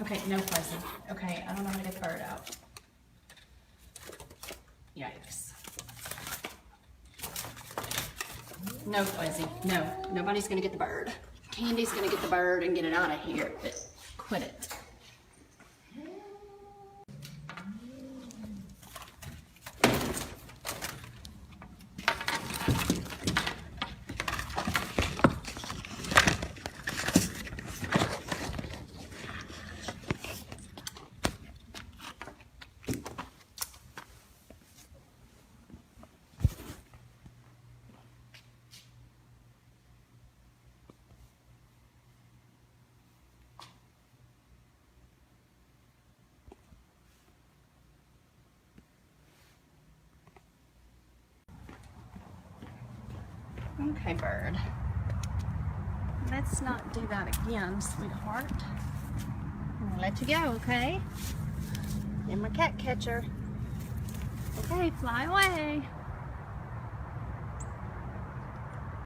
Okay, no fussing. Okay, I don't know how to get the bird out. Yikes. No, Fuzzy. No, nobody's gonna get the bird. Candy's gonna get the bird and get it out of here, but quit it. Okay, bird. Let's not do that again, sweetheart. I'm gonna let you go, okay? You're my cat catcher. Okay, fly away.